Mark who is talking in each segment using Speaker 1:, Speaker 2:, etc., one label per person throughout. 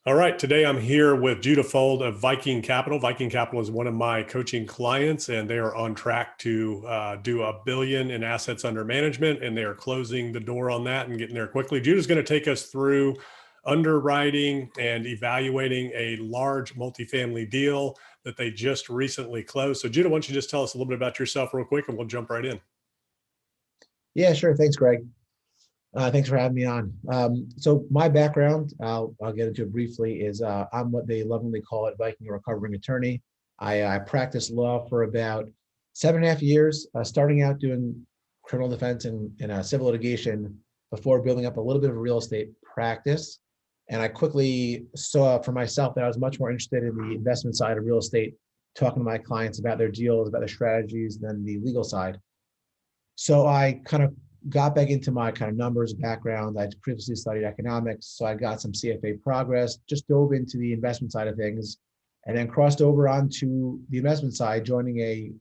Speaker 1: All right, today I'm here with Judah Fold of Viking Capital. Viking Capital is one of my coaching clients, and they are on track to do $1 billion in assets under management, and they are closing the door on that and getting there quickly. Judah's going to take us through underwriting and evaluating a large multifamily deal that they just recently closed. So Judah, why don't you just tell us a little bit about yourself real quick, and we'll jump right in.
Speaker 2: Yeah, sure. Thanks, Greg. Thanks for having me on. So my background, I'll get into it briefly, is I'm what they lovingly call it, Viking recovering attorney. I practiced law for about 7.5 years, starting out doing criminal defense and civil litigation before building up a little bit of a real estate practice. And I quickly saw for myself that I was much more interested in the investment side of real estate, talking to my clients about their deals, about their strategies, than the legal side. So I kind of got back into my kind of numbers background. I'd previously studied economics, so I got some CFA progress, just dove into the investment side of things, and then crossed over onto the investment side, joining a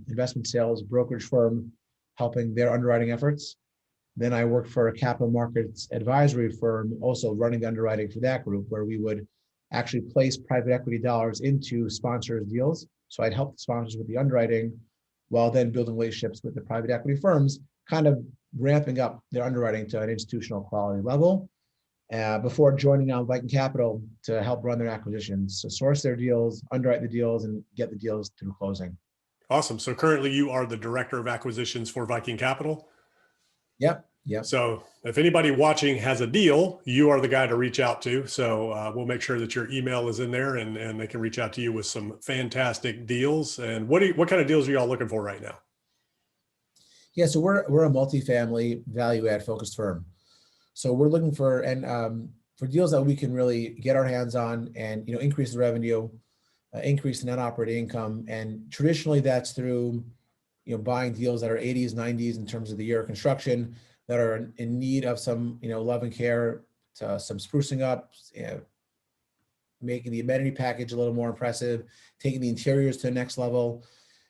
Speaker 2: investment sales brokerage firm, helping their underwriting efforts. Then I worked for a capital markets advisory firm, also running the underwriting for that group, where we would actually place private equity dollars into sponsors' deals. So I'd help the sponsors with the underwriting while then building relationships with the private equity firms, kind of ramping up their underwriting to an institutional quality level before joining on Viking Capital to help run their acquisitions, so source their deals, underwrite the deals, and get the deals through closing.
Speaker 1: Awesome. So currently you are the director of acquisitions for Viking Capital?
Speaker 2: Yep.
Speaker 1: So if anybody watching has a deal, you are the guy to reach out to. So we'll make sure that your email is in there and they can reach out to you with some fantastic deals. And what kind of deals are y'all looking for right now?
Speaker 2: Yeah, so we're a multifamily value add focused firm. So we're looking for deals that we can really get our hands on and increase the revenue, increase the net operating income, and traditionally that's through buying deals that are 80s, 90s in terms of the year of construction, that are in need of some love and care, some sprucing up, making the amenity package a little more impressive, taking the interiors to the next level,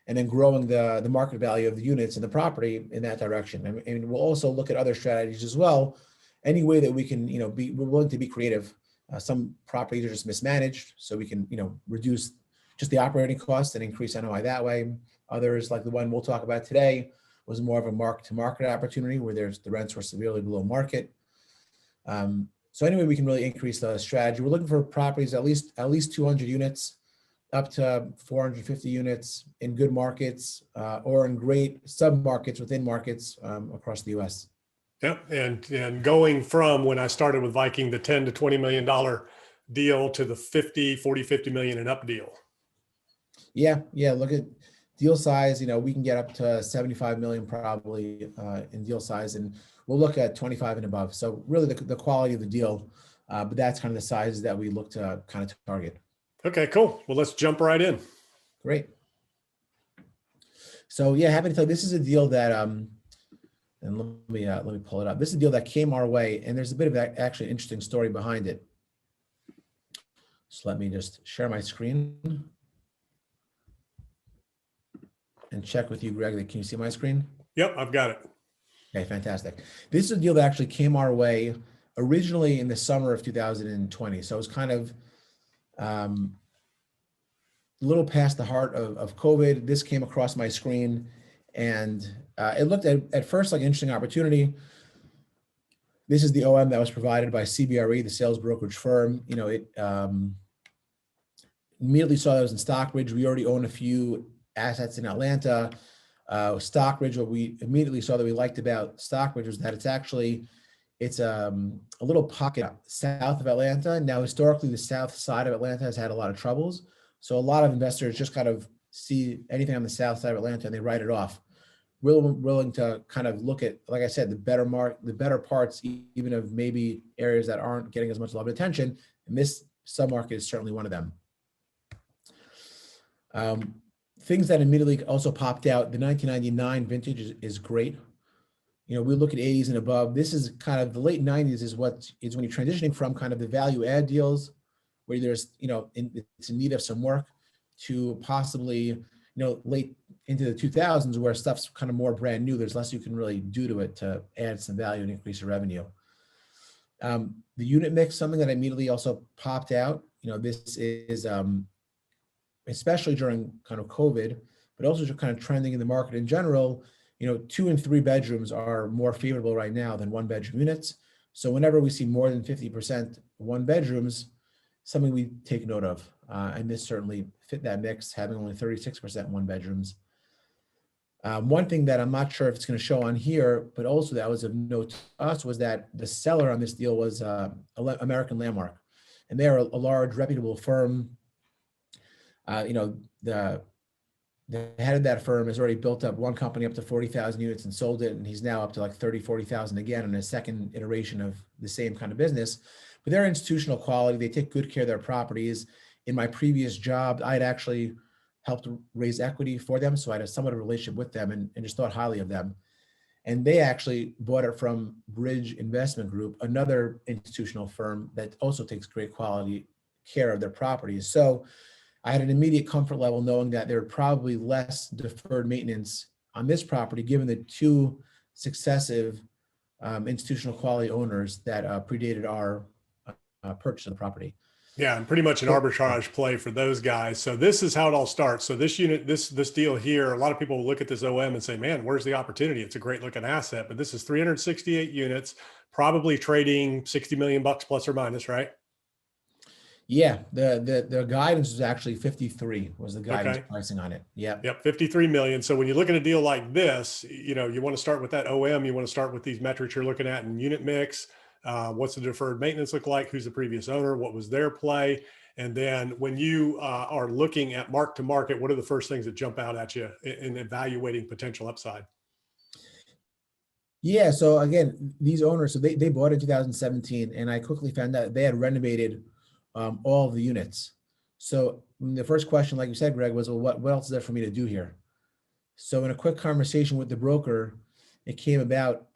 Speaker 2: and then growing the market value of the units and the property in that direction. And we'll also look at other strategies as well. Any way that we can, we're willing to be creative. Some properties are just mismanaged, so we can, reduce just the operating costs and increase NOI that way. Others, like the one we'll talk about today, was more of a mark-to-market opportunity where the rents were severely below market. So anyway, we can really increase the strategy. We're looking for properties at least 200 units, up to 450 units in good markets or in great sub-markets within markets across the U.S.
Speaker 1: Yep. And going from when I started with Viking, the $10 to $20 million deal to the 50 million and up deal.
Speaker 2: Yeah. Look at deal size. We can get up to 75 million probably in deal size, and we'll look at 25 and above. So really the quality of the deal, but that's kind of the sizes that we look to kind of target.
Speaker 1: Okay, cool. Well, let's jump right in.
Speaker 2: Great. So yeah, happy to tell you, this is a deal that, and let me pull it up. This is a deal that came our way, and there's a bit of actually interesting story behind it. So let me just share my screen and check with you, Greg. Can you see my screen?
Speaker 1: Yep, I've got it.
Speaker 2: Okay, fantastic. This is a deal that actually came our way originally in the summer of 2020. So it was kind of a little past the heart of COVID. This came across my screen, and it looked at first like an interesting opportunity. This is the OM that was provided by CBRE, the sales brokerage firm. It immediately saw that it was in Stockbridge. We already own a few assets in Atlanta. Stockbridge, what we immediately saw that we liked about Stockbridge was that it's a little pocket south of Atlanta. Now, historically, the south side of Atlanta has had a lot of troubles. So a lot of investors just kind of see anything on the south side of Atlanta and they write it off. We're willing to kind of look at, like I said, the better parts, even of maybe areas that aren't getting as much love and attention. And this submarket is certainly one of them. Things that immediately also popped out, the 1999 vintage is great. We look at 80s and above. This is kind of the late 90s is when you're transitioning from kind of the value add deals where there's, it's in need of some work, to possibly, late into the 2000s where stuff's kind of more brand new. There's less you can really do to it to add some value and increase your revenue. The unit mix, something that immediately also popped out. This is especially during kind of COVID, but also just kind of trending in the market in general. 2 and 3 bedrooms are more favorable right now than 1 bedroom units. So whenever we see more than 50% 1 bedrooms, something we take note of. And this certainly fit that mix, having only 36% 1 bedrooms. One thing that I'm not sure if it's going to show on here, but also that was of note to us, was that the seller on this deal was American Landmark, and they are a large, reputable firm. The head of that firm has already built up one company up to 40,000 units and sold it, and he's now up to like 30, 40,000 again in a second iteration of the same kind of business. But they're institutional quality. They take good care of their properties. In my previous job, I'd actually helped raise equity for them, so I had a somewhat of a relationship with them and just thought highly of them. And they actually bought it from Bridge Investment Group, another institutional firm that also takes great quality care of their properties. So I had an immediate comfort level knowing that there were probably less deferred maintenance on this property, given the 2 successive institutional quality owners that predated our purchase of the property.
Speaker 1: Yeah, and pretty much an arbitrage play for those guys. So this is how it all starts. So this unit, this deal here, a lot of people will look at this OM and say, man, where's the opportunity? It's a great looking asset, but this is 368 units, probably trading 60 million bucks plus or minus, right?
Speaker 2: Yeah, the guidance was actually 53 was the guidance pricing on it. Yeah.
Speaker 1: Yep, 53 million. So when you look at a deal like this, you want to start with that OM, you want to start with these metrics you're looking at in unit mix. What's the deferred maintenance look like? Who's the previous owner? What was their play? And then when you are looking at mark to market, what are the first things that jump out at you in evaluating potential upside?
Speaker 2: Yeah. So again, these owners, so they bought in 2017, and I quickly found out they had renovated all of the units. So the first question, like you said, Greg, was, well, what else is there for me to do here? So in a quick conversation with the broker, it came about,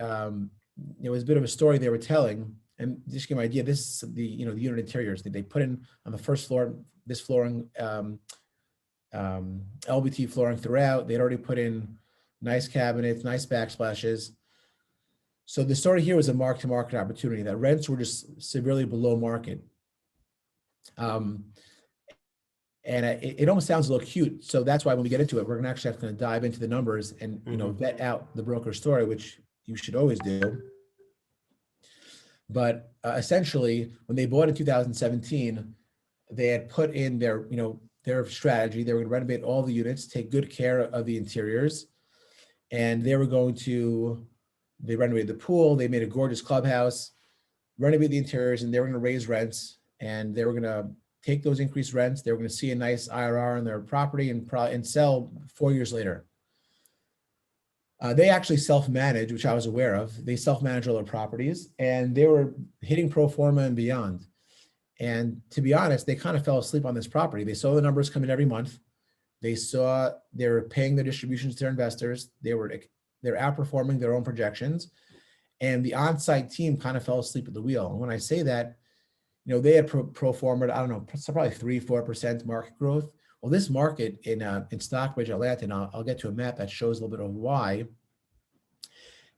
Speaker 2: it was a bit of a story they were telling, and just to give you an idea, this is the unit interiors that they put in on the first floor, this flooring, LVT flooring throughout. They'd already put in nice cabinets, nice backsplashes. So the story here was a mark-to-market opportunity, that rents were just severely below market. And it almost sounds a little cute. So that's why when we get into it, we're going to dive into the numbers and, vet out the broker story, which you should always do. But essentially, when they bought in 2017, they had put in their strategy. They were going to renovate all the units, take good care of the interiors, and they renovated the pool. They made a gorgeous clubhouse, renovated the interiors, and they were going to raise rents, and they were going to take those increased rents. They were going to see a nice IRR on their property and sell 4 years later. They actually self-manage, which I was aware of. They self-manage all their properties, and they were hitting pro forma and beyond. And to be honest, they kind of fell asleep on this property. They saw the numbers come in every month. They saw they were paying their distributions to their investors. They're outperforming their own projections, and the on-site team kind of fell asleep at the wheel. And when I say that, they had pro forma, I don't know, probably 3-4% market growth. Well, this market in Stockbridge, Atlanta, and I'll get to a map that shows a little bit of why,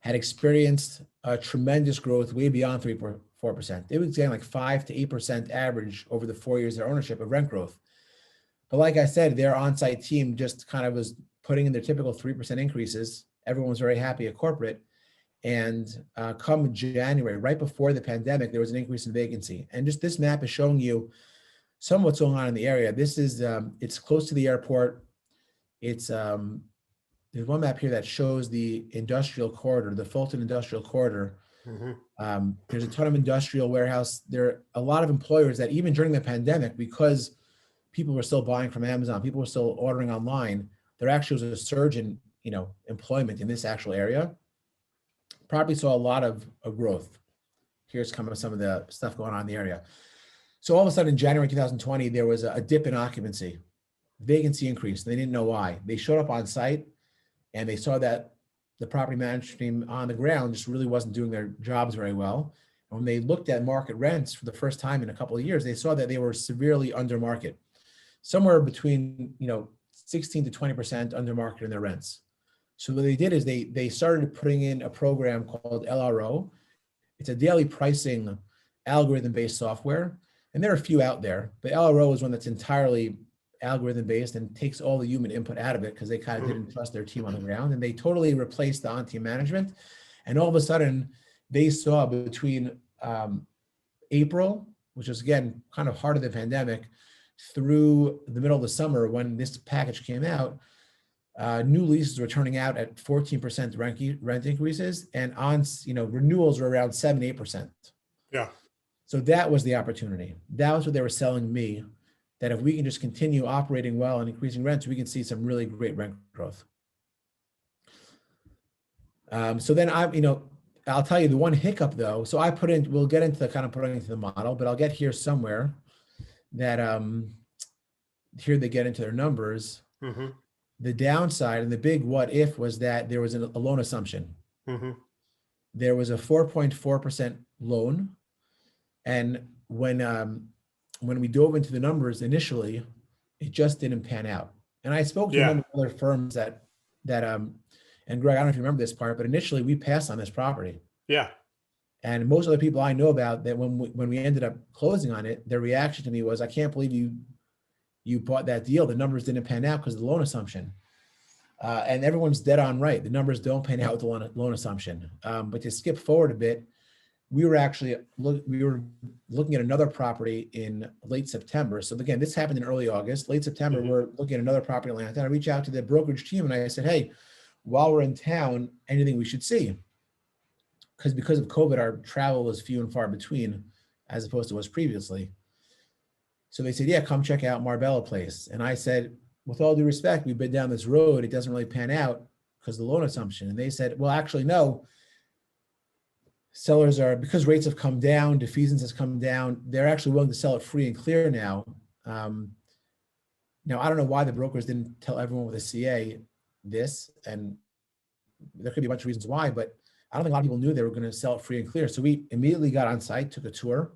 Speaker 2: had experienced a tremendous growth way beyond 3-4%. It was getting like 5 to 8% average over the 4 years of ownership of rent growth. But like I said, their on-site team just kind of was putting in their typical 3% increases. Everyone was very happy at corporate. And come January, right before the pandemic, there was an increase in vacancy. And just this map is showing you some of what's going on in the area. This is, it's close to the airport. It's, there's one map here that shows the industrial corridor, the Fulton industrial corridor. Mm-hmm. There's a ton of industrial warehouse. There are a lot of employers that even during the pandemic, because people were still buying from Amazon, people were still ordering online, there actually was a surge in, employment in this actual area. Probably saw a lot of growth. Here's some of the stuff going on in the area. So all of a sudden in January 2020, there was a dip in occupancy. Vacancy increased. They didn't know why. They showed up on site and they saw that the property management team on the ground just really wasn't doing their jobs very well. And when they looked at market rents for the first time in a couple of years, they saw that they were severely under market, somewhere between 16 to 20% under market in their rents. So what they did is they started putting in a program called LRO. It's a daily pricing algorithm-based software, and there are a few out there, but LRO is one that's entirely algorithm-based and takes all the human input out of it because they kind of didn't trust their team on the ground, and they totally replaced the on-team management. And all of a sudden, they saw between April, which was again kind of heart of the pandemic, through the middle of the summer when this package came out, new leases were turning out at 14% rent increases, and renewals were around 7-8%.
Speaker 1: Yeah.
Speaker 2: So that was the opportunity. That was what they were selling me, that if we can just continue operating well and increasing rents, we can see some really great rent growth. So then I'll tell you the one hiccup though. So we'll get into kind of putting into the model, but I'll get here somewhere that here they get into their numbers.
Speaker 1: Mm-hmm.
Speaker 2: The downside and the big what if was that there was a loan assumption.
Speaker 1: Mm-hmm.
Speaker 2: There was a 4.4% loan. And when we dove into the numbers initially, it just didn't pan out. And I spoke to a number of other firms that and Greg, I don't know if you remember this part, but initially we passed on this property.
Speaker 1: Yeah.
Speaker 2: And most of the people I know about that when we ended up closing on it, their reaction to me was, I can't believe you bought that deal. The numbers didn't pan out because of the loan assumption. And everyone's dead on right. The numbers don't pan out with the loan assumption. But to skip forward a bit, we were looking at another property in late September. So again, this happened in early August. Late September, we're looking at another property in Atlanta. I reached out to the brokerage team and I said, hey, while we're in town, anything we should see? Because of COVID, our travel was few and far between as opposed to was previously. So they said, yeah, come check out Marbella Place. And I said, with all due respect, we've been down this road. It doesn't really pan out because of the loan assumption. And they said, well, actually, no. Sellers because rates have come down, defeasance has come down, they're actually willing to sell it free and clear now. Now, I don't know why the brokers didn't tell everyone with a CA this, and there could be a bunch of reasons why, but I don't think a lot of people knew they were going to sell it free and clear. So we immediately got on site, took a tour,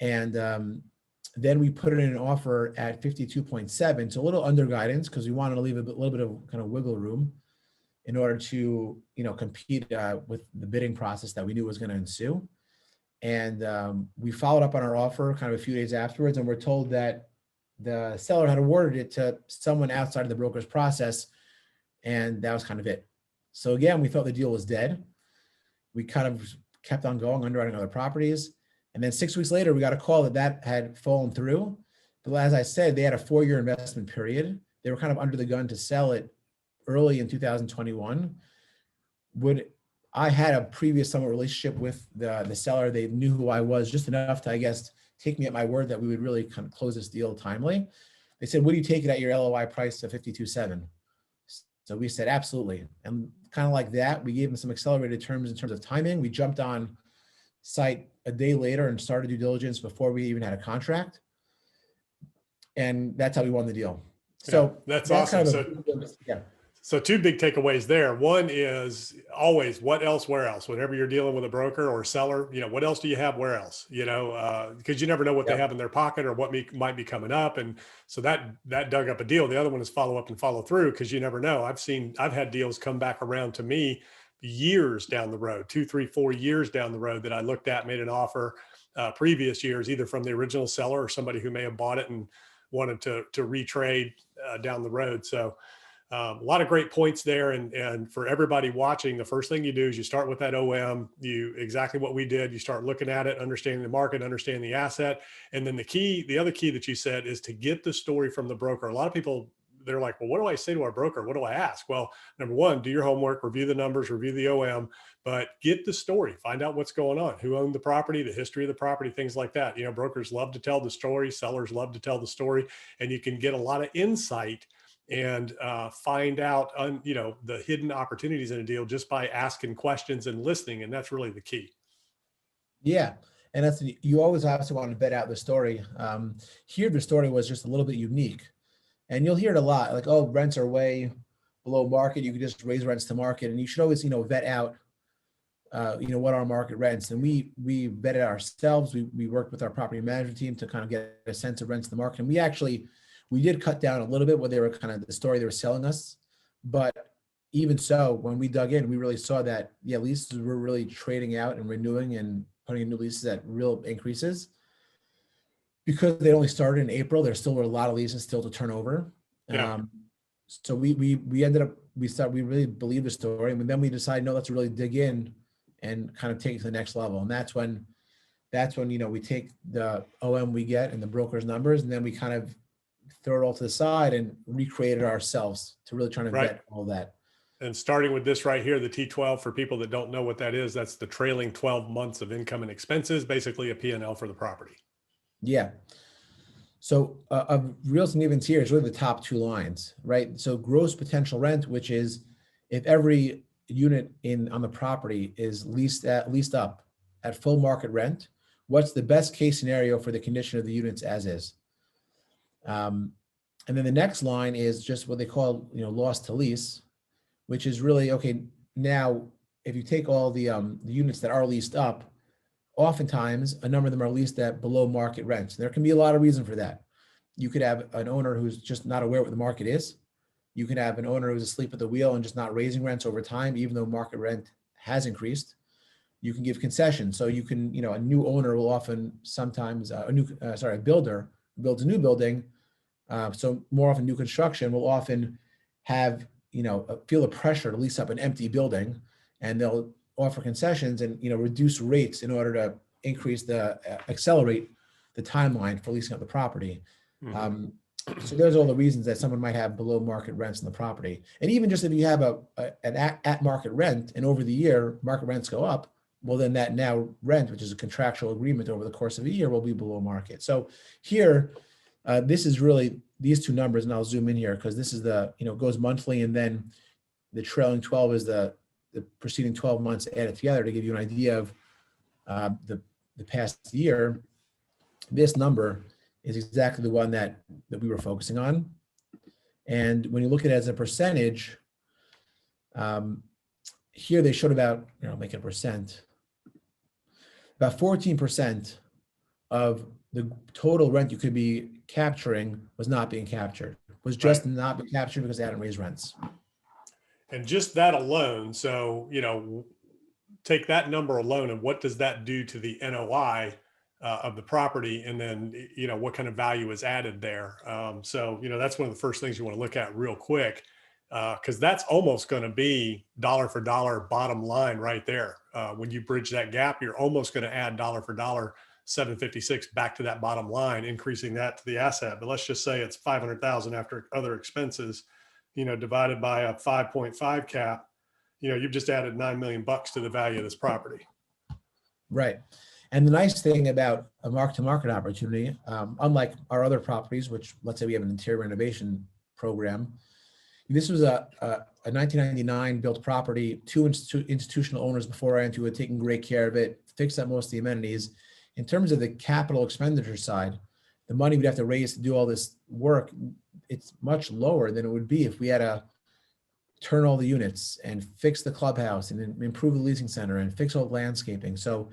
Speaker 2: and then we put it in an offer at 52.7, so a little under guidance because we wanted to leave a little bit of kind of wiggle room in order to compete with the bidding process that we knew was going to ensue. And we followed up on our offer kind of a few days afterwards, and we're told that the seller had awarded it to someone outside of the broker's process, and that was kind of it. So again, we thought the deal was dead. We kind of kept on going, underwriting other properties. And then 6 weeks later, we got a call that had fallen through. But as I said, they had a 4-year investment period. They were kind of under the gun to sell it early in 2021. I had a previous somewhat relationship with the seller. They knew who I was just enough to, I guess, take me at my word that we would really kind of close this deal timely. They said, would you take it at your LOI price of 52.7? So we said, absolutely. And kind of like that, we gave them some accelerated terms in terms of timing. We jumped on site a day later and started due diligence before we even had a contract. And that's how we won the deal. So
Speaker 1: that's awesome.
Speaker 2: Yeah.
Speaker 1: So two big takeaways there. One is always what else, where else, whenever you're dealing with a broker or a seller, what else do you have, where else, because you never know what they have in their pocket or what might be coming up. And so that dug up a deal. The other one is follow up and follow through, because you never know. I've had deals come back around to me years down the road, 2, 3, 4 years down the road that I looked at, made an offer previous years, either from the original seller or somebody who may have bought it and wanted to retrade down the road. So a lot of great points there. And for everybody watching, the first thing you do is you start with that OM, exactly what we did. You start looking at it, understanding the market, understanding the asset. And then the other key that you said is to get the story from the broker. A lot of people, they're like, well, what do I say to our broker? What do I ask? Well, number one, do your homework, review the numbers, review the OM, but get the story, find out what's going on, who owned the property, the history of the property, things like that. Brokers love to tell the story, sellers love to tell the story, and you can get a lot of insight and find out, the hidden opportunities in a deal just by asking questions and listening. And that's really the key.
Speaker 2: Yeah. And you always obviously want to vet out the story. Here, the story was just a little bit unique. And you'll hear it a lot, like, oh, rents are way below market. You can just raise rents to market. And you should always, vet out, what our market rents. And we vetted ourselves. We worked with our property management team to kind of get a sense of rents to the market. And we did cut down a little bit what they were kind of the story they were selling us. But even so, when we dug in, we really saw that, leases were really trading out and renewing and putting in new leases at real increases. Because they only started in April, there's still a lot of leases still to turn over.
Speaker 1: Yeah.
Speaker 2: So we ended up, we really believed the story, and then we decided, no, let's really dig in and kind of take it to the next level. And that's when we take the OM we get and the broker's numbers, and then we kind of throw it all to the side and recreate it ourselves to really try to
Speaker 1: Right.
Speaker 2: vet all that.
Speaker 1: And starting with this right here, the T12, for people that don't know what that is, that's the trailing 12 months of income and expenses, basically a P&L for the property.
Speaker 2: Yeah. So of real significance here is really the top two lines, right? So gross potential rent, which is if every unit on the property is leased up at full market rent, what's the best case scenario for the condition of the units as is? And then the next line is just what they call, loss to lease, which is really, okay, now if you take all the units that are leased up, oftentimes a number of them are leased at below market rents. There can be a lot of reason for that. You could have an owner who's just not aware what the market is. You can have an owner who's asleep at the wheel and just not raising rents over time, even though market rent has increased. You can give concessions. So you can, a new owner will often sometimes, a builder builds a new building. So more often new construction will often have, feel the pressure to lease up an empty building, and they'll offer concessions and, reduce rates in order to accelerate the timeline for leasing up the property.
Speaker 1: Mm-hmm.
Speaker 2: So there's all the reasons that someone might have below market rents in the property. And even just if you have an at market rent and over the year market rents go up, well, then that now rent, which is a contractual agreement over the course of a year, will be below market. So here, this is really these two numbers, and I'll zoom in here because this is the, goes monthly, and then the trailing 12 is the preceding 12 months added together to give you an idea of the past year. This number is exactly the one that we were focusing on. And when you look at it as a percentage, here they showed about, make it a percent, about 14% of the total rent you could be capturing was not being captured, was just not being captured because they hadn't raised rents. And
Speaker 1: just that alone, so, take that number alone, and what does that do to the NOI of the property? And then, what kind of value is added there? So, that's one of the first things you want to look at real quick, because that's almost going to be dollar for dollar bottom line right there. When you bridge that gap, you're almost going to add dollar for dollar 756 back to that bottom line, increasing that to the asset. But let's just say it's 500,000 after other expenses, divided by a 5.5 cap, you've just added $9 million to the value of this property.
Speaker 2: Right. And the nice thing about a mark-to-market opportunity, unlike our other properties, which let's say we have an interior renovation program, this was a 1999 built property, two institutional owners before I who had taken great care of it, fixed up most of the amenities. In terms of the capital expenditure side, the money we'd have to raise to do all this work, it's much lower than it would be if we had to turn all the units and fix the clubhouse and improve the leasing center and fix all the landscaping. So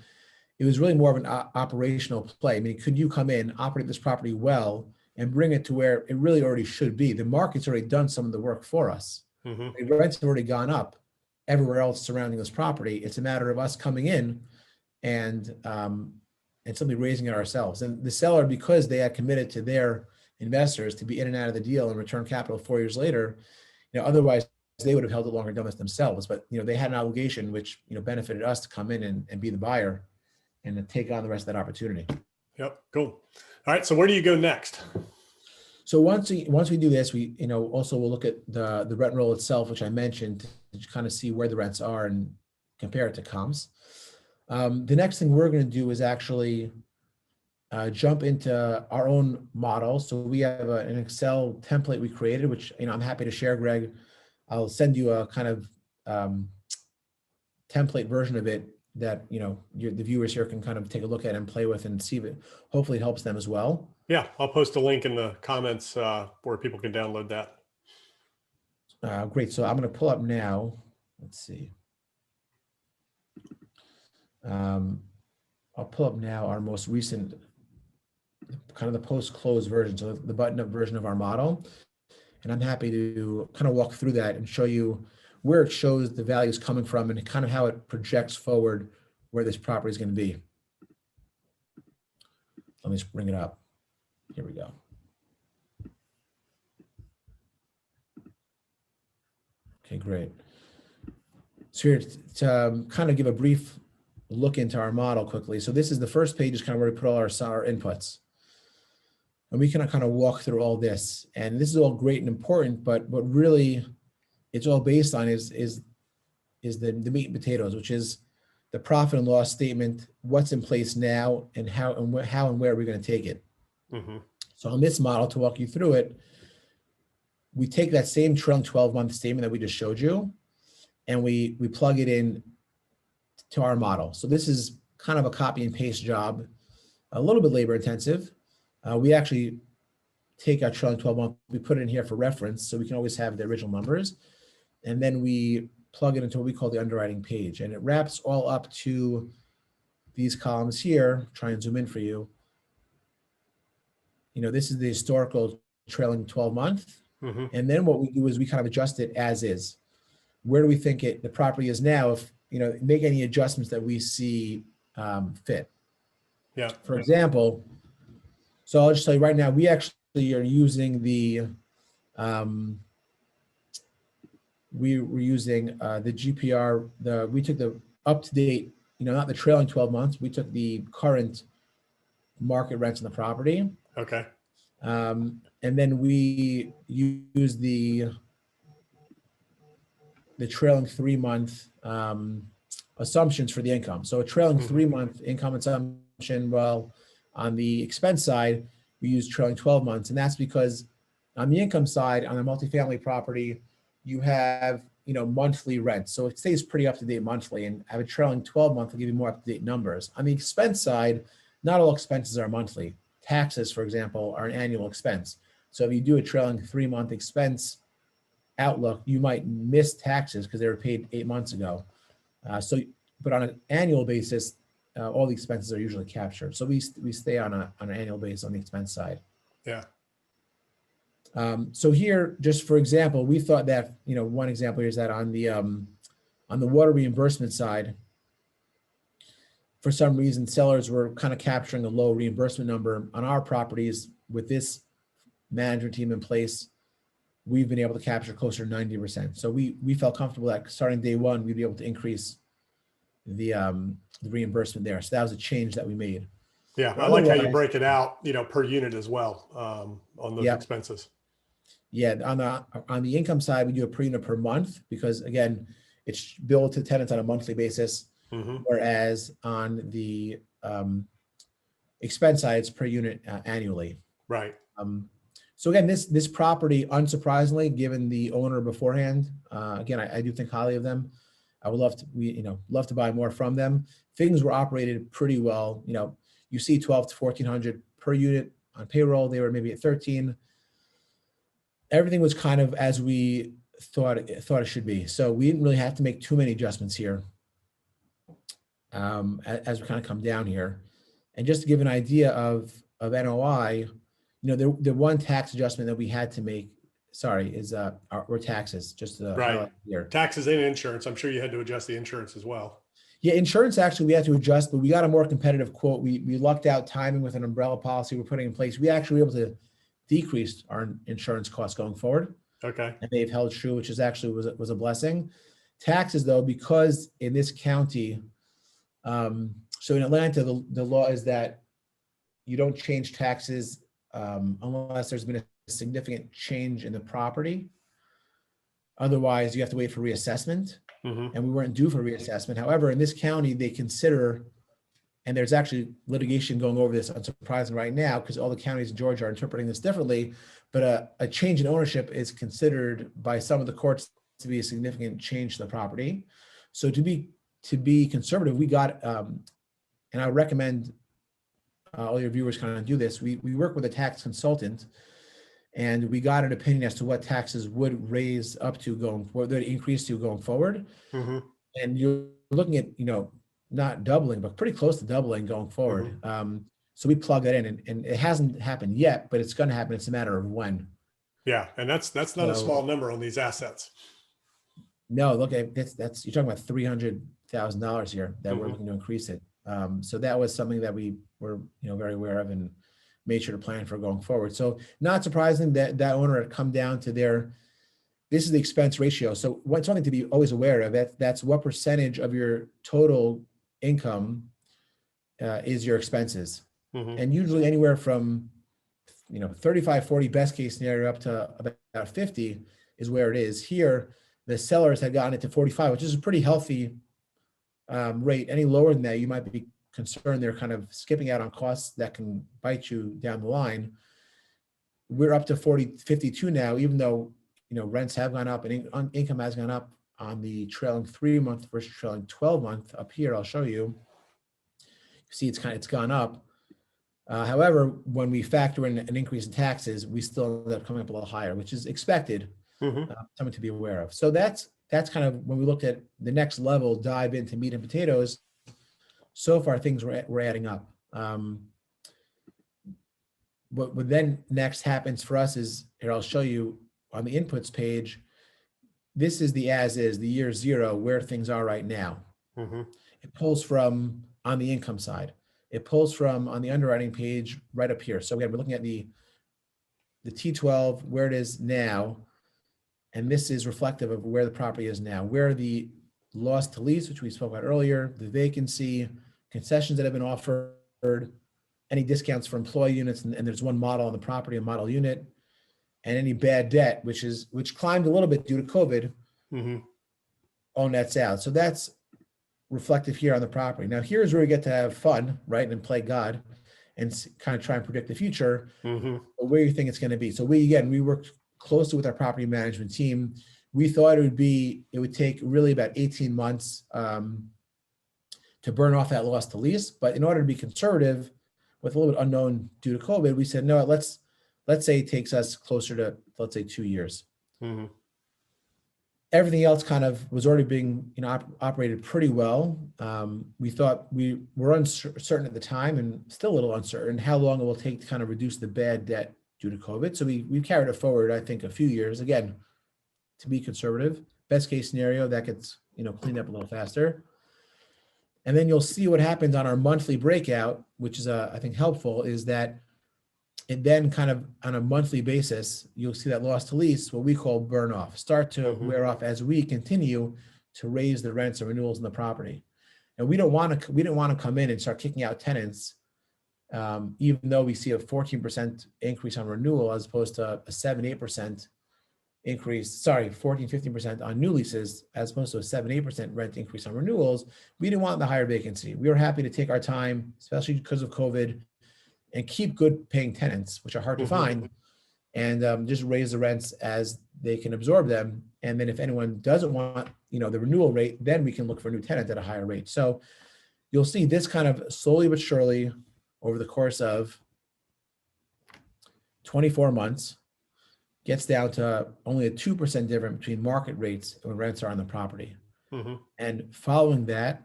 Speaker 2: it was really more of an operational play. I mean, could you come in, operate this property well, and bring it to where it really already should be? The market's already done some of the work for us. Mm-hmm. The rents have already gone up everywhere else surrounding this property. It's a matter of us coming in and simply raising it ourselves. And the seller, because they had committed to their investors to be in and out of the deal and return capital 4 years later, otherwise they would have held it longer, done this themselves. But they had an obligation which benefited us to come in and be the buyer and to take on the rest of that opportunity.
Speaker 1: Yep, cool. All right, so where do you go next?
Speaker 2: So once we do this, we also we'll look at the rent roll itself, which I mentioned, to kind of see where the rents are and compare it to comps. The next thing we're going to do is actually jump into our own model. So we have an Excel template we created, which I'm happy to share, Greg. I'll send you a kind of template version of it that the viewers here can kind of take a look at and play with and see if it hopefully helps them as well.
Speaker 1: Yeah, I'll post a link in the comments where people can download that.
Speaker 2: Great. So I'm going to pull up now. Let's see. I'll pull up now our most recent, kind of the post-close version, so the button-up version of our model. And I'm happy to kind of walk through that and show you where it shows the values coming from and kind of how it projects forward where this property is going to be. let me just bring it up. Here we go. Okay, great. So here to kind of give a brief look into our model quickly. So this is the first page is kind of where we put all our inputs. And we can kind of walk through all this. And this is all great and important, but what really it's all based on is the meat and potatoes, which is the profit and loss statement, what's in place now, and how and where we're going to take it.
Speaker 1: Mm-hmm.
Speaker 2: So on this model, to walk you through it, we take that same trailing 12-month statement that we just showed you, and we plug it in to our model. So this is kind of a copy and paste job, a little bit labor intensive. We actually take our trailing 12-month, we put it in here for reference, so we can always have the original numbers, and then we plug it into what we call the underwriting page, and it wraps all up to these columns here. Try and zoom in for you. You know, this is the historical trailing 12-month.
Speaker 1: Mm-hmm.
Speaker 2: And then what we do is we kind of adjust it as is. Where do we think the property is now? If, you know, make any adjustments that we see fit.
Speaker 1: Yeah.
Speaker 2: For example, so I'll just tell you right now, we actually are using the, we were using the GPR, we took the up-to-date, you know, not the trailing 12 months, we took the current market rents in the property.
Speaker 1: Okay.
Speaker 2: And then we use the trailing 3-month assumptions for the income. So a trailing 3-month income assumption, well, on the expense side, we use trailing 12 months. And that's because on the income side, on a multifamily property, you have, you know, monthly rent. So it stays pretty up to date monthly, and have a trailing 12-month will give you more up to date numbers. On the expense side, not all expenses are monthly. Taxes, for example, are an annual expense. So if you do a trailing 3-month expense outlook, you might miss taxes because they were paid 8 months ago. But on an annual basis, all the expenses are usually captured. So we stay on an annual basis on the expense side.
Speaker 1: Yeah.
Speaker 2: So here, just for example, we thought that, you know, one example here is that on the water reimbursement side, for some reason, sellers were kind of capturing a low reimbursement number on our properties. With this management team in place, we've been able to capture closer to 90%. So we felt comfortable that starting day one, we'd be able to increase the reimbursement there. So that was a change that we made.
Speaker 1: Yeah. I like how you break it out, you know, per unit as well, on those expenses.
Speaker 2: Yeah. On the income side, we do a per unit per month because, again, it's billed to tenants on a monthly basis.
Speaker 1: Mm-hmm.
Speaker 2: Whereas on the expense side, it's per unit annually.
Speaker 1: Right.
Speaker 2: So again, this property, unsurprisingly, given the owner beforehand, again, I do think highly of them. I would love to buy more from them. Things were operated pretty well. You know, you see 12 to 1400 per unit on payroll. They were maybe at 13. Everything was kind of as we thought it should be. So we didn't really have to make too many adjustments here. As we kind of come down here, and just to give an idea of NOI, you know, the one tax adjustment that we had to make, were taxes, just
Speaker 1: right
Speaker 2: here.
Speaker 1: Taxes and insurance. I'm sure you had to adjust the insurance as well.
Speaker 2: Yeah, insurance actually we had to adjust, but we got a more competitive quote. We lucked out timing with an umbrella policy we're putting in place. We actually were able to decrease our insurance costs going forward.
Speaker 1: Okay.
Speaker 2: And they've held true, which is actually was a blessing. Taxes though, because in this county, so in Atlanta, the law is that you don't change taxes unless there's been a significant change in the property. Otherwise, you have to wait for reassessment. Mm-hmm. And we weren't due for reassessment. However, in this county, they consider, and there's actually litigation going over this, unsurprising right now, because all the counties in Georgia are interpreting this differently, but a change in ownership is considered by some of the courts to be a significant change to the property. So to be conservative, we got, and I recommend all your viewers kind of do this. We work with a tax consultant, and we got an opinion as to what taxes would raise up to going forward, would increase to going forward. Mm-hmm. And you're looking at, you know, not doubling, but pretty close to doubling going forward. Mm-hmm. So we plug that in, and it hasn't happened yet, but it's going to happen. It's a matter of when.
Speaker 1: Yeah, and that's not a small number on these assets.
Speaker 2: No, look, that's you're talking about $300,000 here that we're looking to increase it. So that was something that we were, you know, very aware of, and made sure to plan for going forward. So not surprising that that owner had come down to this is the expense ratio. So what's something to be always aware of, that's what percentage of your total income is your expenses. And usually anywhere from 35, 40 best case scenario up to about 50 is where it is. Here, the sellers had gotten it to 45, which is a pretty healthy rate. Any lower than that, you might be concerned they're kind of skipping out on costs that can bite you down the line. We're up to 52 now, even though rents have gone up and income has gone up on the trailing 3-month versus trailing 12-month. Up here, I'll show you. See, it's gone up. However, when we factor in an increase in taxes, we still end up coming up a little higher, which is expected, something to be aware of. So that's kind of when we looked at the next level, dive into meat and potatoes. So far, things were adding up. What then next happens for us is, here I'll show you on the inputs page, this is the as is, the year 0, where things are right now. It pulls from on the income side. It pulls from on the underwriting page right up here. So again, we're looking at the T12, where it is now, and this is reflective of where the property is now, where the loss to lease, which we spoke about earlier, the vacancy, concessions that have been offered, any discounts for employee units, and there's one model on the property, a model unit, and any bad debt, which climbed a little bit due to COVID, all nets out. So that's reflective here on the property. Now here's where we get to have fun, right, and play God, and kind of try and predict the future, where you think it's going to be. So we worked closely with our property management team. We thought it would take really about 18 months to burn off that loss to lease. But in order to be conservative, with a little bit unknown due to COVID, we said, no, let's say it takes us closer to, let's say, 2 years. Everything else kind of was already being operated pretty well. We thought we were uncertain at the time, and still a little uncertain how long it will take to kind of reduce the bad debt due to COVID. So we carried it forward, I think, a few years, again, to be conservative. Best case scenario, that gets cleaned up a little faster. And then you'll see what happens on our monthly breakout, which is I think helpful, is that it then kind of on a monthly basis, you'll see that loss to lease, what we call burn off, start to wear off as we continue to raise the rents and renewals in the property. And we didn't want to come in and start kicking out tenants, even though we see a 14% increase on renewal as opposed to a 7-8% increase, 14-15% on new leases, as opposed to a 7-8% rent increase on renewals. We didn't want the higher vacancy. We were happy to take our time, especially because of COVID, and keep good paying tenants, which are hard to find, and just raise the rents as they can absorb them. And then if anyone doesn't want, the renewal rate, then we can look for a new tenant at a higher rate. So you'll see this kind of slowly but surely over the course of 24 months gets down to only a 2% difference between market rates and when rents are on the property. And following that,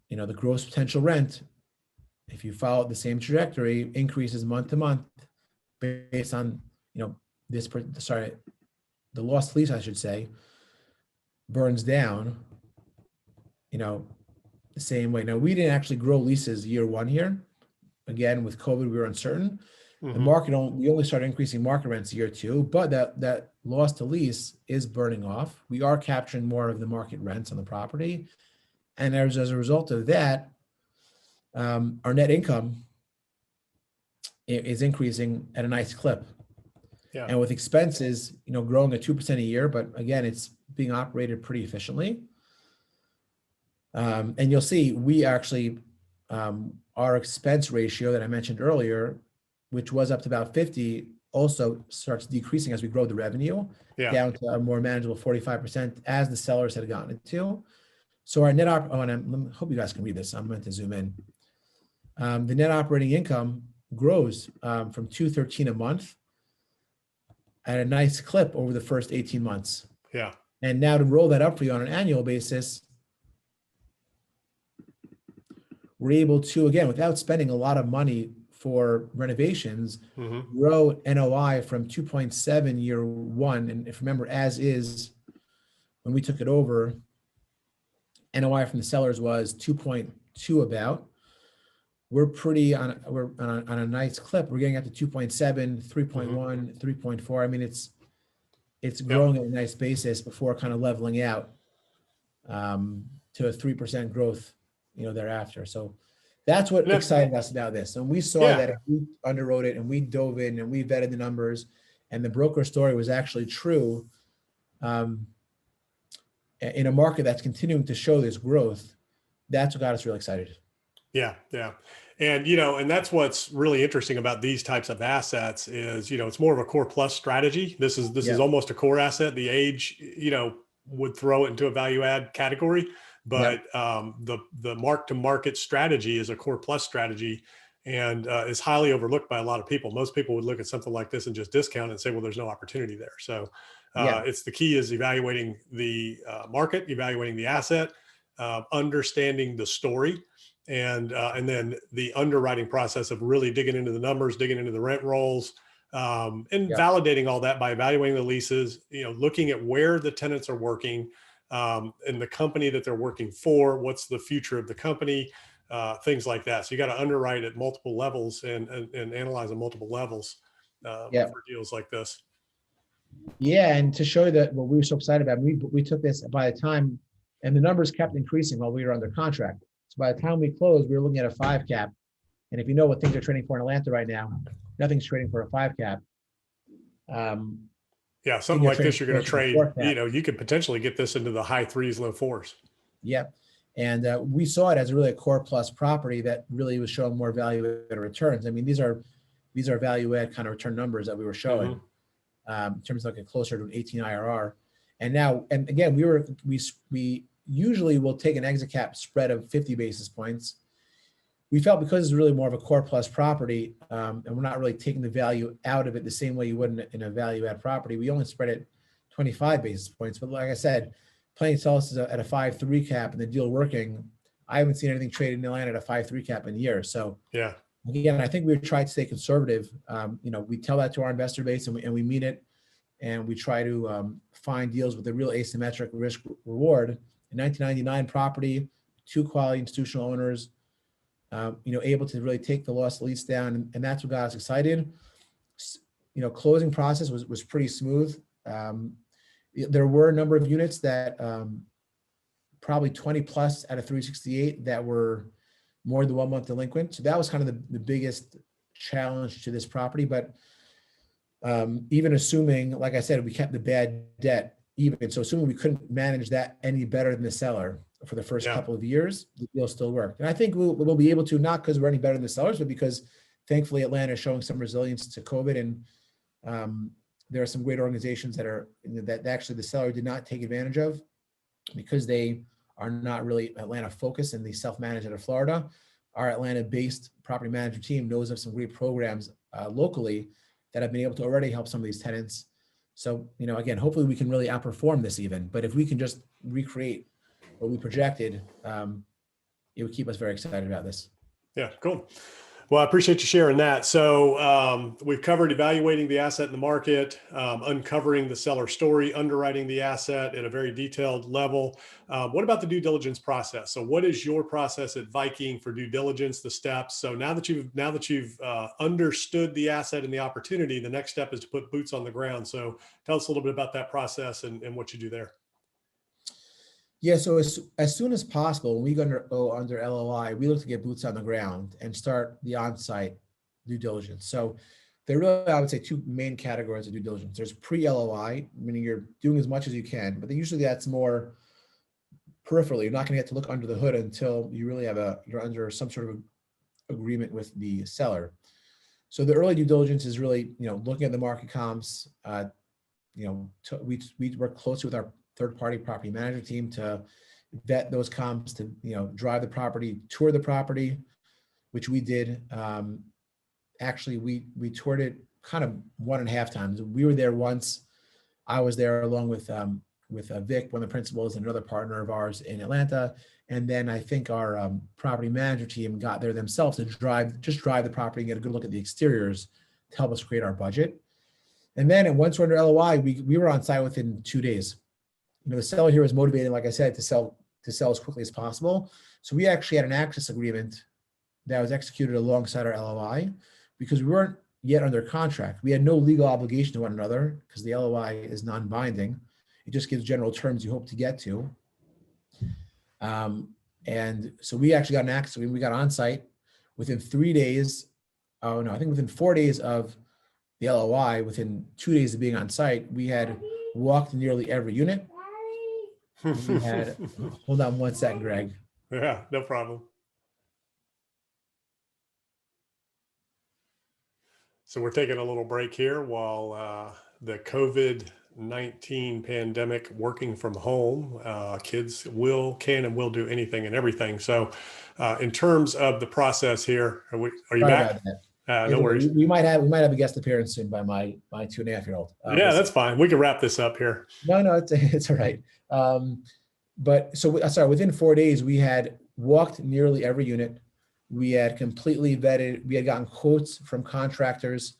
Speaker 2: the gross potential rent, if you follow the same trajectory, increases month to month based on, the loss to lease, I should say, burns down, the same way. Now, we didn't actually grow leases year 1 here. Again, with COVID, we were uncertain. The market, we only started increasing market rents year 2, but that loss to lease is burning off. We are capturing more of the market rents on the property. And as a result of that, our net income is increasing at a nice clip. And with expenses, growing at 2% a year, but again, it's being operated pretty efficiently. And you'll see we actually, our expense ratio that I mentioned earlier, which was up to about 50, also starts decreasing as we grow the revenue down to a more manageable 45% as the sellers had gotten it to. So our net and I hope you guys can read this. I'm meant to zoom in. The net operating income grows from $213 a month at a nice clip over the first 18 months. And now to roll that up for you on an annual basis, we're able to, again, without spending a lot of money for renovations, grow NOI from 2.7 year 1. And if you remember, as is, when we took it over, NOI from the sellers was 2.2 about. we're on a nice clip. We're getting up to 2.7, 3.1, 3.4. I mean, it's
Speaker 1: Yep.
Speaker 2: growing at a nice basis before kind of leveling out to a 3% growth, thereafter. So that's what
Speaker 1: And that,
Speaker 2: excited us about this. And we saw
Speaker 1: yeah.
Speaker 2: that if we underwrote it and we dove in and we vetted the numbers and the broker story was actually true, in a market that's continuing to show this growth, that's what got us really excited.
Speaker 1: Yeah, yeah. And and that's what's really interesting about these types of assets is, it's more of a core plus strategy. This is
Speaker 2: Yeah.
Speaker 1: almost a core asset. The age, would throw it into a value add category,
Speaker 2: Yeah.
Speaker 1: but the mark to market strategy is a core plus strategy and is highly overlooked by a lot of people. Most people would look at something like this and just discount and say, well, there's no opportunity there. So
Speaker 2: Yeah.
Speaker 1: it's the key is evaluating the market, evaluating the asset, understanding the story, and then the underwriting process of really digging into the numbers, digging into the rent rolls, and
Speaker 2: Yeah.
Speaker 1: validating all that by evaluating the leases, looking at where the tenants are working, and the company that they're working for, what's the future of the company, things like that. So you got to underwrite at multiple levels and analyze at multiple levels
Speaker 2: Yeah.
Speaker 1: for deals like this.
Speaker 2: Yeah. And to show you that what we were so excited about, we took this by the time, and the numbers kept increasing while we were under contract. So by the time we closed, we were looking at a 5 cap. And if you know what things are trading for in Atlanta right now, nothing's trading for a 5 cap.
Speaker 1: Yeah, something
Speaker 2: Things are
Speaker 1: like
Speaker 2: trading
Speaker 1: this, you're going to
Speaker 2: closer to
Speaker 1: trade,
Speaker 2: 4 cap.
Speaker 1: you could potentially get this into the high threes, low fours.
Speaker 2: Yep. And we saw it as really a core plus property that really was showing more value add returns. I mean, these are value add kind of return numbers that we were showing in terms of like a closer to an 18 IRR. And now, and again, we usually will take an exit cap spread of 50 basis points. We felt because it's really more of a core plus property, and we're not really taking the value out of it the same way you would in a value add property, we only spread it 25 basis points. But like I said, plain sells at a 5.3 cap and the deal working. I haven't seen anything traded in Atlanta at a 5.3 cap in years. So
Speaker 1: Yeah.
Speaker 2: again, I think we tried to stay conservative. We tell that to our investor base and we mean it. And we try to find deals with a real asymmetric risk reward. In 1999 property, 2 quality institutional owners, able to really take the loss lease down. And that's what got us excited. Closing process was pretty smooth. There were a number of units that probably 20 plus out of 368 that were more than 1 month delinquent. So that was kind of the biggest challenge to this property. But even assuming, like I said, we kept the bad debt even. So assuming we couldn't manage that any better than the seller for the first couple of years, the deal still worked. And I think we'll be able to, not because we're any better than the sellers, but because thankfully Atlanta is showing some resilience to COVID. And there are some great organizations that actually the seller did not take advantage of because they are not really Atlanta focused and they self-manage out of Florida. Our Atlanta-based property management team knows of some great programs locally that have been able to already help some of these tenants. So, again, hopefully we can really outperform this even, but if we can just recreate what we projected, it would keep us very excited about this.
Speaker 1: Yeah, cool. Well, I appreciate you sharing that. So we've covered evaluating the asset in the market, uncovering the seller story, underwriting the asset at a very detailed level. What about the due diligence process? So what is your process at Viking for due diligence, the steps? So now that you've understood the asset and the opportunity, the next step is to put boots on the ground. So tell us a little bit about that process and what you do there.
Speaker 2: Yeah, so as soon as possible, when we go under LOI, we look to get boots on the ground and start the on-site due diligence. So there really, I would say, 2 main categories of due diligence. There's pre-LOI, meaning you're doing as much as you can, but then usually that's more peripherally. You're not going to get to look under the hood until you really you're under some sort of agreement with the seller. So the early due diligence is really, looking at the market comps. We work closely with our third-party property management team to vet those comps, to drive the property, tour the property, which we did. Actually, we toured it kind of 1.5 times. We were there once. I was there along with Vic, one of the principals, and another partner of ours in Atlanta. And then I think our property manager team got there themselves to drive the property and get a good look at the exteriors to help us create our budget. And then once we're under LOI, we were on site within 2 days. The seller here was motivated, like I said, to sell as quickly as possible. So we actually had an access agreement that was executed alongside our LOI because we weren't yet under contract. We had no legal obligation to one another because the LOI is non-binding. It just gives general terms you hope to get to. And so we actually got an access. We got on site within 3 days. Oh no, I think within 4 days of the LOI, within 2 days of being on site, we had walked nearly every unit. We had, hold on one second, Greg.
Speaker 1: Yeah, no problem. So we're taking a little break here while the COVID-19 pandemic, working from home, kids can and will do anything and everything. So in terms of the process here, are you
Speaker 2: Sorry
Speaker 1: back?
Speaker 2: about that.
Speaker 1: No worries.
Speaker 2: We might have a guest appearance soon by my 2.5-year-old.
Speaker 1: Yeah, that's fine. We can wrap this up here.
Speaker 2: No, it's all right. But so sorry, within 4 days, we had walked nearly every unit. We had completely vetted. We had gotten quotes from contractors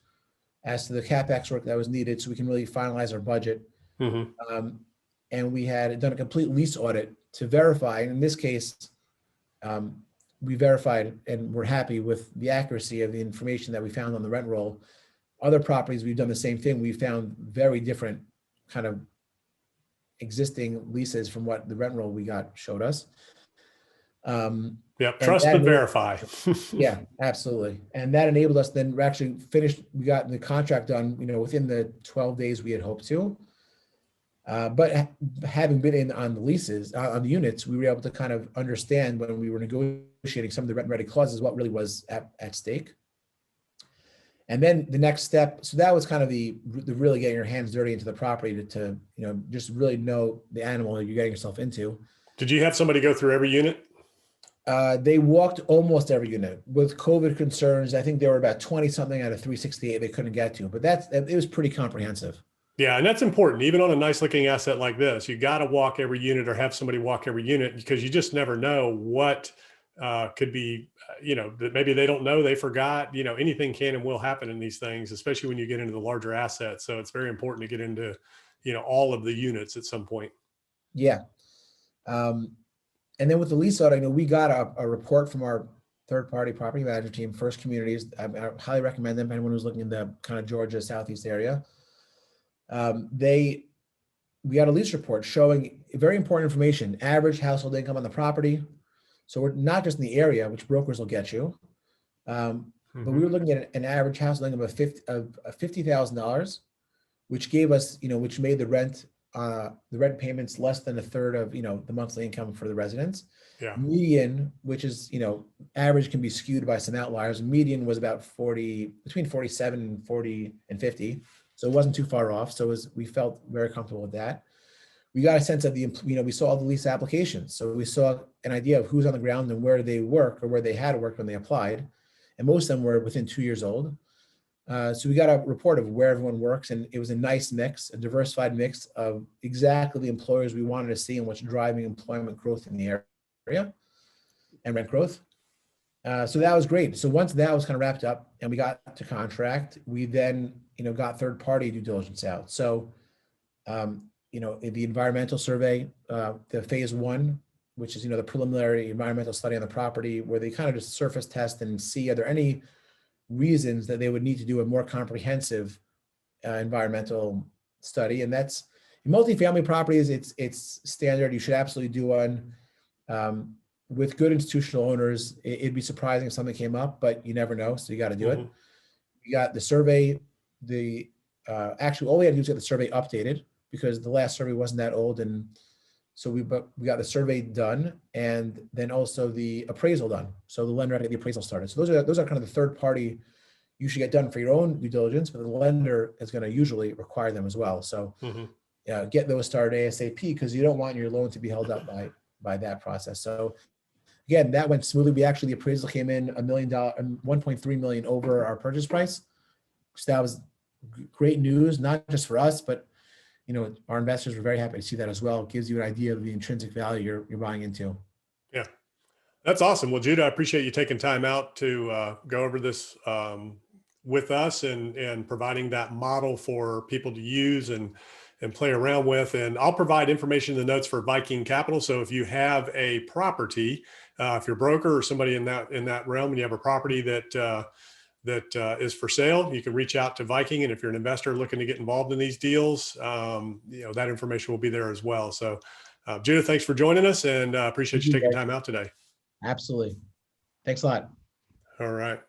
Speaker 2: as to the CapEx work that was needed, so we can really finalize our budget.
Speaker 1: Mm-hmm.
Speaker 2: And we had done a complete lease audit to verify. And in this case, we verified and we're happy with the accuracy of the information that we found on the rent roll. Other properties, we've done the same thing. We found very different kind of existing leases from what the rent roll we got showed us.
Speaker 1: Yep, trust but verify.
Speaker 2: Yeah, absolutely. And that enabled us then we actually finished, we got the contract done, within the 12 days we had hoped to. But having been in on the leases, on the units, we were able to kind of understand when we were negotiating some of the rent ready clauses, what really was at stake. And then the next step, so that was kind of the really getting your hands dirty into the property to just really know the animal that you're getting yourself into. Did
Speaker 1: you have somebody go through every unit?
Speaker 2: They walked almost every unit. With COVID concerns, I think there were about 20 something out of 368 they couldn't get to, but it was pretty comprehensive.
Speaker 1: Yeah, and that's important. Even on a nice looking asset like this, you got to walk every unit or have somebody walk every unit because you just never know what could be, that maybe they don't know, they forgot, anything can and will happen in these things, especially when you get into the larger assets. So it's very important to get into, all of the units at some point.
Speaker 2: Yeah. And then with the lease audit, we got a report from our third-party property management team, First Communities. I highly recommend them. Anyone who's looking in the kind of Georgia Southeast area. We got a lease report showing very important information, average household income on the property. So we're not just in the area, which brokers will get you, but we were looking at an average household income of $50,000, which gave us, which made the rent payments less than a third of, the monthly income for the residents.
Speaker 1: Yeah.
Speaker 2: Median, which is, average can be skewed by some outliers. Median was about between 47 and 40 and 50. So it wasn't too far off. So we felt very comfortable with that. We got a sense of we saw all the lease applications. So we saw an idea of who's on the ground and where they work or where they had worked when they applied. And most of them were within 2 years old. So we got a report of where everyone works, and it was a nice mix, a diversified mix of exactly the employers we wanted to see and what's driving employment growth in the area and rent growth. So that was great. So once that was kind of wrapped up and we got to contract, we then, got third-party due diligence out. So, the environmental survey, the phase 1, which is, the preliminary environmental study on the property, where they kind of just surface test and see, are there any reasons that they would need to do a more comprehensive environmental study. And that's in multifamily properties, it's standard. You should absolutely do one. With good institutional owners, it'd be surprising if something came up, but you never know. So you got to do it. You got the survey, actually all we had to do was get the survey updated because the last survey wasn't that old. And so we got the survey done and then also the appraisal done. So the lender had to get the appraisal started. So those are kind of the third party you should get done for your own due diligence, but the lender is going to usually require them as well. So get those started ASAP because you don't want your loan to be held up by that process. So again, that went smoothly. The appraisal came in $1.3 million over our purchase price. So that was great news, not just for us, but our investors were very happy to see that as well. It gives you an idea of the intrinsic value you're buying into.
Speaker 1: Yeah, that's awesome. Well, Judah, I appreciate you taking time out to go over this with us and providing that model for people to use. And play around with. And I'll provide information in the notes for Viking Capital. So if you have a property, if you're a broker or somebody in that realm, and you have a property that is for sale, you can reach out to Viking. And if you're an investor looking to get involved in these deals, that information will be there as well. So Judah, thanks for joining us, and appreciate you taking time out today.
Speaker 2: Absolutely. Thanks a lot.
Speaker 1: All right.